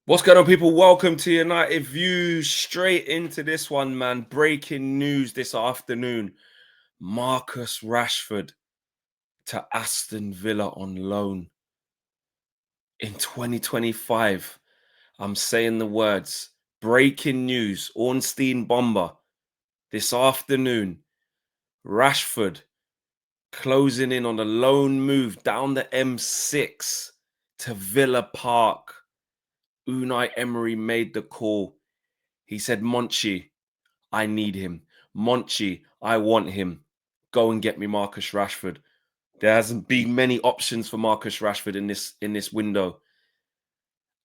What's going on, people? Welcome to United View. Straight into this one, man. Breaking news this afternoon. Marcus Rashford to Aston Villa on loan in 2025. I'm saying the words. Breaking news. Ornstein Bomber. This afternoon. Rashford closing in on a loan move down the M6 to Villa Park. Unai Emery made the call. He said, Monchi, I need him. Monchi, I want him. Go and get me Marcus Rashford. There hasn't been many options for Marcus Rashford in this window.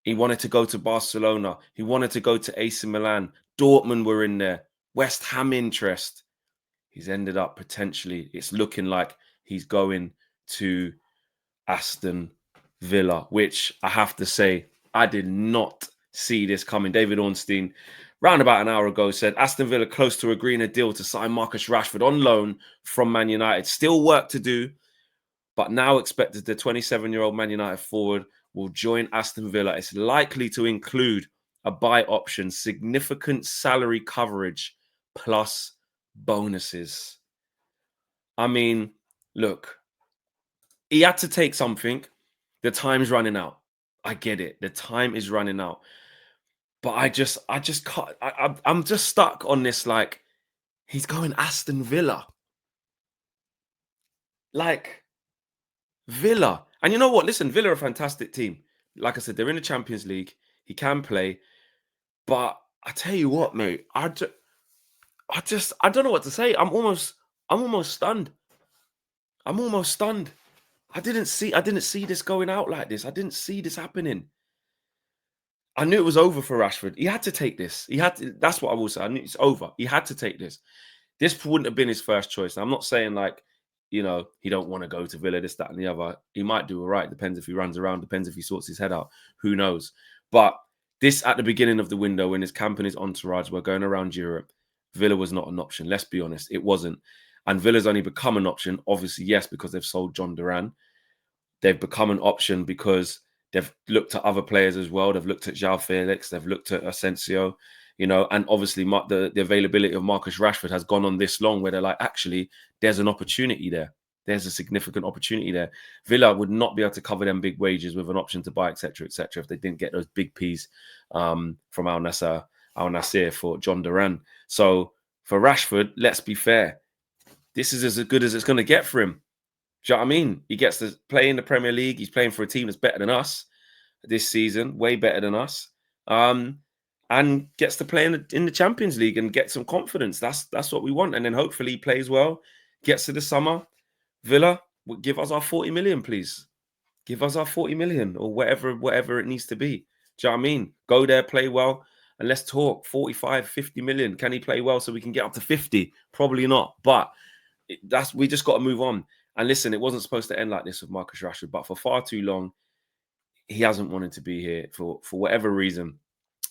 He wanted to go to Barcelona. He wanted to go to AC Milan. Dortmund were in there. West Ham interest. He's ended up potentially, it's looking like he's going to Aston Villa, which I have to say, I did not see this coming. David Ornstein, round about an hour ago, said Aston Villa close to agreeing a deal to sign Marcus Rashford on loan from Man United. Still work to do, but now expected the 27-year-old Man United forward will join Aston Villa. It's likely to include a buy option, significant salary coverage, plus bonuses. I mean, look, he had to take something. The time's running out. I get it. The time is running out. But I just can't. I'm just stuck on this. Like, he's going Aston Villa. Like, Villa. And you know what? Listen, Villa are a fantastic team. Like I said, they're in the Champions League. He can play. But I tell you what, mate. I don't know what to say. I'm almost stunned. I'm almost stunned. I didn't see this going out like this. I didn't see this happening. I knew it was over for Rashford. He had to take this. He had to. That's what I will say. I knew it's over. He had to take this. This wouldn't have been his first choice. Now, I'm not saying like, he don't want to go to Villa, this, that, and the other. He might do all right. Depends if he runs around. Depends if he sorts his head out. Who knows? But this at the beginning of the window, when his camp and his entourage were going around Europe, Villa was not an option. Let's be honest. It wasn't. And Villa's only become an option, obviously, yes, because they've sold John Duran. They've become an option because they've looked at other players as well. They've looked at João Felix. They've looked at Asensio, and obviously the availability of Marcus Rashford has gone on this long where they're like, actually, there's an opportunity there. There's a significant opportunity there. Villa would not be able to cover them big wages with an option to buy, etc., if they didn't get those big Ps from Al Nassr for John Duran. So for Rashford, let's be fair. This is as good as it's going to get for him. Do you know what I mean? He gets to play in the Premier League. He's playing for a team that's better than us this season, way better than us, and gets to play in the Champions League and get some confidence. That's what we want. And then hopefully he plays well, gets to the summer. Villa, give us our 40 million, please. Give us our 40 million or whatever it needs to be. Do you know what I mean? Go there, play well, and let's talk 45, 50 million. Can he play well so we can get up to 50? Probably not. But we just got to move on. And listen, it wasn't supposed to end like this with Marcus Rashford, but for far too long, he hasn't wanted to be here for whatever reason.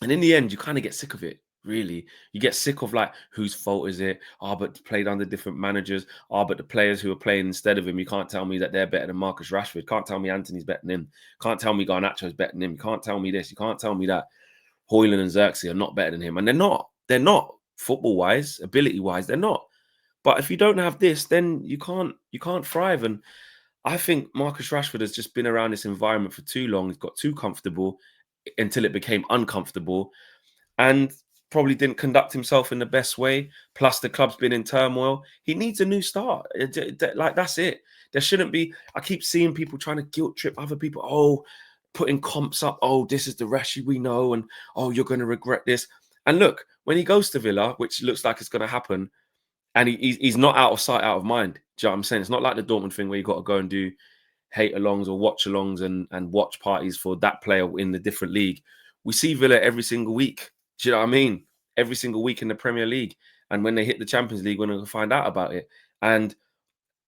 And in the end, you kind of get sick of it, really. You get sick of like, whose fault is it? But played under different managers. But the players who are playing instead of him, you can't tell me that they're better than Marcus Rashford. Can't tell me Anthony's better than him. Can't tell me Garnacho's better than him. You can't tell me this. You can't tell me that Højlund and Xerxes are not better than him. And they're not. They're not. Football-wise, ability-wise, they're not. But if you don't have this, then you can't thrive. And I think Marcus Rashford has just been around this environment for too long. He's got too comfortable until it became uncomfortable and probably didn't conduct himself in the best way. Plus, the club's been in turmoil. He needs a new start. Like, that's it. There shouldn't be. I keep seeing people trying to guilt trip other people. Oh, putting comps up. Oh, this is the Rashi we know. And oh, you're going to regret this. And look, when he goes to Villa, which looks like it's going to happen, and he's not out of sight, out of mind. Do you know what I'm saying? It's not like the Dortmund thing where you got to go and do hate-alongs or watch-alongs and watch parties for that player in the different league. We see Villa every single week. Do you know what I mean? Every single week in the Premier League. And when they hit the Champions League, we're going to find out about it. And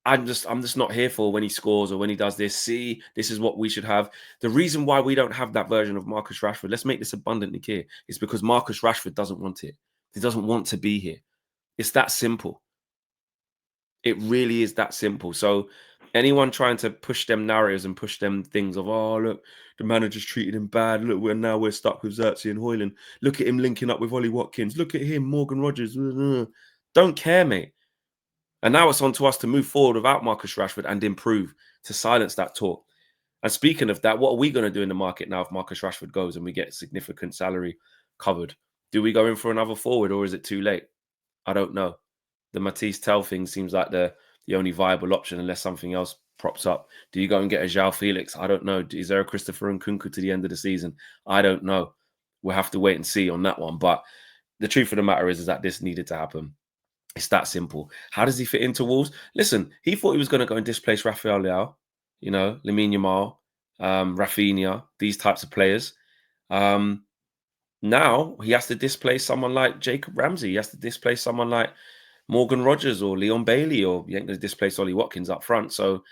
I'm just not here for when he scores or when he does this. See, this is what we should have. The reason why we don't have that version of Marcus Rashford, let's make this abundantly clear, is because Marcus Rashford doesn't want it. He doesn't want to be here. It's that simple. It really is that simple. So anyone trying to push them narratives and push them things of, oh, look, the manager's treated him bad. Look, we're stuck with Xerxes and Hoyland. Look at him linking up with Ollie Watkins. Look at him, Morgan Rogers. Don't care, mate. And now it's on to us to move forward without Marcus Rashford and improve, to silence that talk. And speaking of that, what are we going to do in the market now if Marcus Rashford goes and we get significant salary covered? Do we go in for another forward, or is it too late? I don't know. The Matisse Tell thing seems like the only viable option unless something else props up. Do you go and get a João Felix? I don't know. Is there a Christopher Nkunku to the end of the season? I don't know. We'll have to wait and see on that one. But the truth of the matter is that this needed to happen. It's that simple. How does he fit into Wolves? Listen, he thought he was going to go and displace Rafael Leao, you know, Lamine Yamal, Rafinha, these types of players. Now he has to displace someone like Jacob Ramsey. He has to displace someone like Morgan Rogers or Leon Bailey, or he ain't going to displace Ollie Watkins up front. So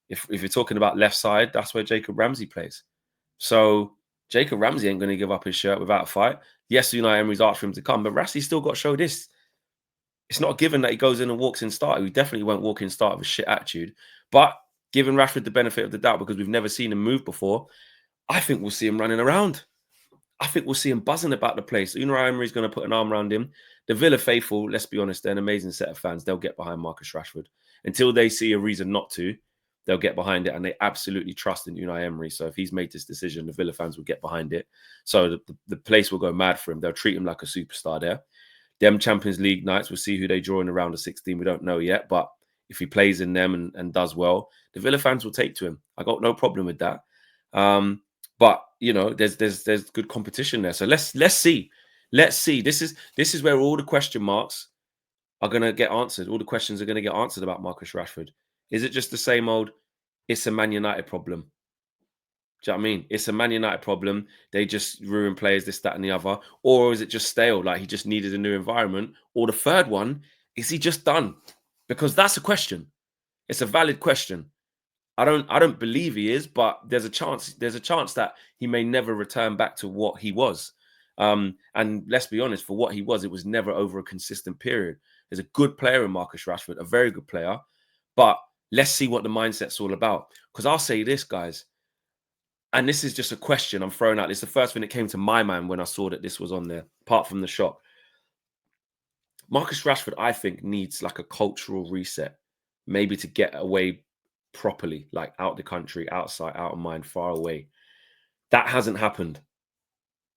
if you're talking about left side, that's where Jacob Ramsey plays. So Jacob Ramsey ain't going to give up his shirt without a fight. Yes, Unai Emery's asked for him to come, but Rassie's still got to show this. It's not a given that he goes in and walks in start. He definitely won't walk in start with a shit attitude. But giving Rashford the benefit of the doubt, because we've never seen him move before, I think we'll see him running around. I think we'll see him buzzing about the place. Unai Emery's going to put an arm around him. The Villa faithful, let's be honest, they're an amazing set of fans. They'll get behind Marcus Rashford. Until they see a reason not to, they'll get behind it, and they absolutely trust in Unai Emery. So if he's made this decision, the Villa fans will get behind it. So the place will go mad for him. They'll treat him like a superstar there. Them Champions League nights, we'll see who they draw in the round of 16. We don't know yet, but if he plays in them and does well, the Villa fans will take to him. I got no problem with that. But you know, there's good competition there. So let's see. Let's see. This is where all the question marks are going to get answered. All the questions are going to get answered about Marcus Rashford. Is it just the same old, it's a Man United problem? Do you know what I mean? It's a Man United problem. They just ruin players, this, that, and the other. Or is it just stale? Like he just needed a new environment. Or the third one, is he just done? Because that's a question. It's a valid question. I don't believe he is, but there's a chance that he may never return back to what he was. And let's be honest, for what he was, it was never over a consistent period. There's a good player in Marcus Rashford, a very good player. But let's see what the mindset's all about. Because I'll say this, guys, and this is just a question I'm throwing out. It's the first thing that came to my mind when I saw that this was on there, apart from the shock. Marcus Rashford, I think, needs like a cultural reset, maybe to get away properly, like out the country, outside, out of mind, far away. That hasn't happened.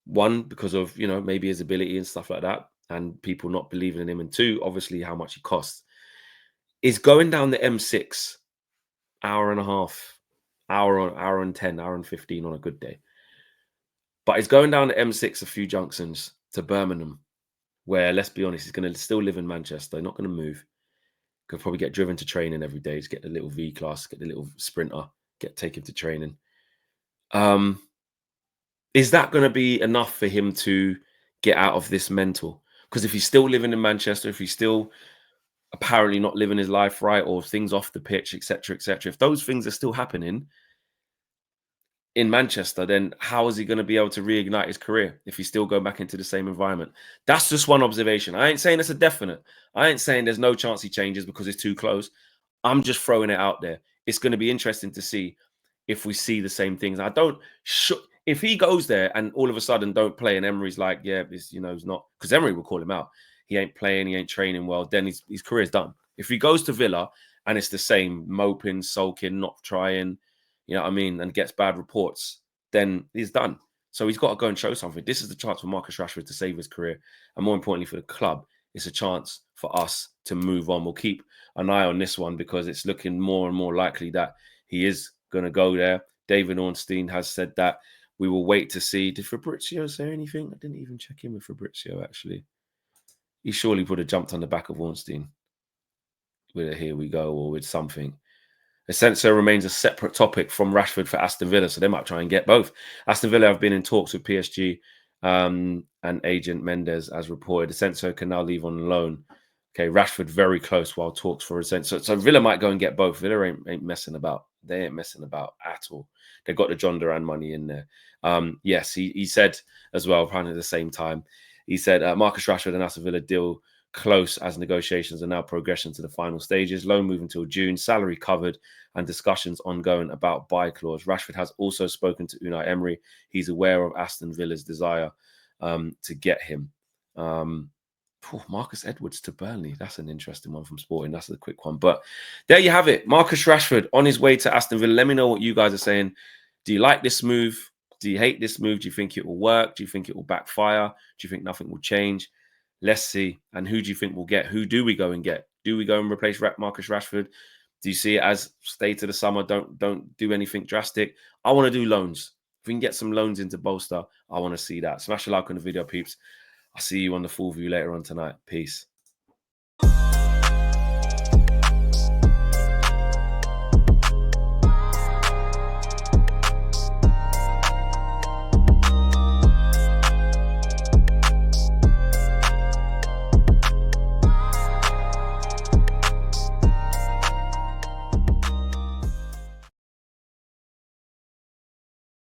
One, because of, you know, maybe his ability and stuff like that, and people not believing in him. And two, obviously, how much he costs. Is going down the M6, hour and a half, hour and 10, hour and 15 on a good day. But he's going down the M6 a few junctions to Birmingham, where, let's be honest, he's going to still live in Manchester, not going to move. Could probably get driven to training every day, just get the little V-Class, get the little Sprinter, take him to training. Is that going to be enough for him to get out of this mental? Because if he's still living in Manchester, if he's still apparently not living his life right, or things off the pitch, etc., if those things are still happening in Manchester, then how is he going to be able to reignite his career if he's still going back into the same environment? That's just one observation. I ain't saying it's a definite. I ain't saying there's no chance he changes because it's too close. I'm just throwing it out there. It's going to be interesting to see if we see the same things. If he goes there and all of a sudden don't play, and Emery's like, yeah, it's, you know, it's not, because Emery will call him out. He ain't playing, he ain't training well. Then his career's done. If he goes to Villa and it's the same, moping, sulking, not trying, you know what I mean, and gets bad reports, then he's done. So he's got to go and show something. This is the chance for Marcus Rashford to save his career. And more importantly for the club, it's a chance for us to move on. We'll keep an eye on this one because it's looking more and more likely that he is going to go there. David Ornstein has said that. We will wait to see. Did Fabrizio say anything? I didn't even check in with Fabrizio, actually. He surely would have jumped on the back of Ornstein with a here we go or with something. Asensio remains a separate topic from Rashford for Aston Villa, so they might try and get both. Aston Villa have been in talks with PSG and agent Mendes, as reported. Asensio can now leave on loan. Okay, Rashford very close while talks for Asensio. So Villa might go and get both. Villa ain't messing about. They ain't messing about at all. They've got the John Duran money in there. Yes, he said as well, apparently at the same time, he said Marcus Rashford and Aston Villa deal close as negotiations are now progressing to the final stages. Loan move until June, salary covered, and discussions ongoing about buy clause. Rashford has also spoken to Unai Emery. He's aware of Aston Villa's desire to get him. Marcus Edwards to Burnley. That's an interesting one from Sporting. That's a quick one. But there you have it. Marcus Rashford on his way to Aston Villa. Let me know what you guys are saying. Do you like this move? Do you hate this move? Do you think it will work? Do you think it will backfire? Do you think nothing will change? Let's see. And who do you think we'll get? Who do we go and get? Do we go and replace Marcus Rashford? Do you see it as stay to the summer? Don't do anything drastic. I want to do loans. If we can get some loans into bolster, I want to see that. Smash a like on the video, peeps. I'll see you on the full view later on tonight. Peace.